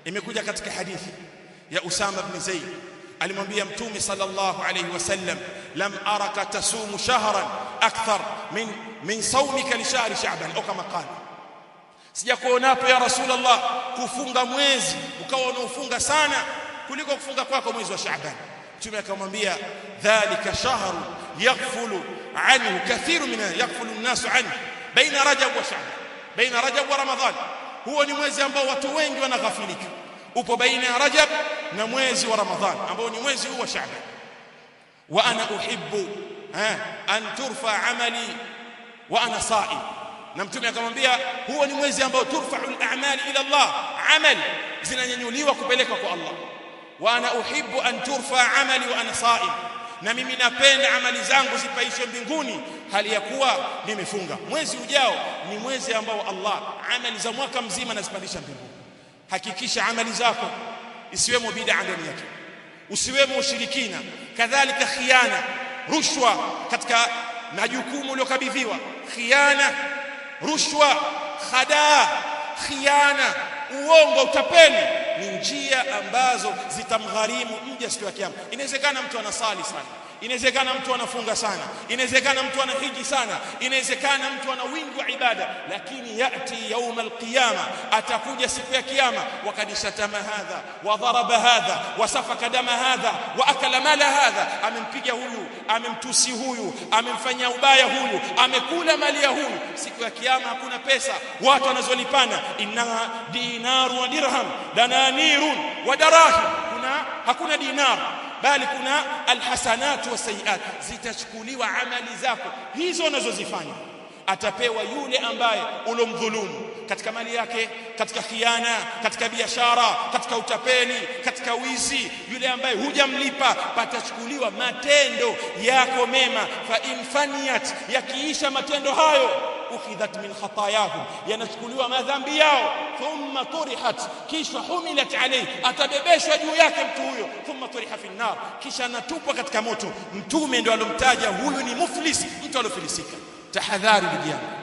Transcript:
Imekuja katika hadithi ya Usama ibn Zaid, alimwambia Mtume sallallahu alayhi wasallam, lam araka tasumu shahran akthar min sawmika li shahri Sha'ban, au kama qala, sijakuonapo ya Rasulullah kufunga mwezi ukawa unaofunga sana kuliko kufunga kwako mwezi wa Sha'ban. Mtume akamwambia, dhalika shahru yaghfulu anhu kathiru min yaghfulu an-nasu anhu baina Rajab wa Sha'ban, baina Rajab wa Ramadhan. Huo ni mwezi ambao watu wengi wanaghafilika, upo baina ya Rajab na mwezi wa Ramadhan ambao ni mwezi huu wa Sha'ban. Wa ana uhibbu an turfa amali wa ana sa'im, na Mtume akamwambia huo ni mwezi ambao turfa'u al-a'mal ila Allah, amal zinanyanyuliwa kupeleka kwa Allah. Wa ana uhibbu an turfa amali wa ana sa'im, na mimi napenda amali zangu zipaishwe mbinguni hali ya kuwa nimefunga. Mwezi ujao ni mwezi ambao Allah amali za mwaka mzima anazipandisha mbinguni. Hakikisha amali zako isiwemo bid'a ndani yake, usiwemo ushirikina, kadhalika khiana, rushwa katika majukumu uliyokabidhiwa, khiana, rushwa, khadaa, khiana, uongo, utapeli ni njia ambazo zitamgharimu mja siku ya kiyama. Inawezekana mtu anasali sana, inawezekana mtu anafunga sana, inawezekana mtu anahiji sana, inawezekana mtu ana wingi wa ibada, lakini yati يوم القيامه, atakuja siku ya kiyama, wakad shatama hadha wa daraba hadha wa safaka dama hadha wa akala mala hadha, amempiga huyu, amemtusi huyu, amemfanyia ubaya huyu, amekula mali ya huyu. Siku ya kiyama hakuna pesa watu wanazolipana, inna dinaru wa dirham dananirun wa darahim, hakuna dinar bali kuna alhasanat wa sayiat, zitachukuliwa amali zako hizo unazozifanya. Atapewa yule ambaye ulomdhulumu katika mali yake, katika khiana, katika biashara, katika utapeli, katika wizi, yule ambaye hujamlipa, patachukuliwa matendo yako mema. Fa in faniyat, yakiisha matendo hayo, ukhidhat min khatayahum, yanachukuliwa madhambi yao, thumma turihat, kisha humilat alayhi, atabebeshwa juu yake mtu huyo, thumma turiha fi an-nar, kisha anatupwa katika moto. Mtume ndio alomtaja huyu ni muflis, mtu alofilisika. Tahadhari vijana.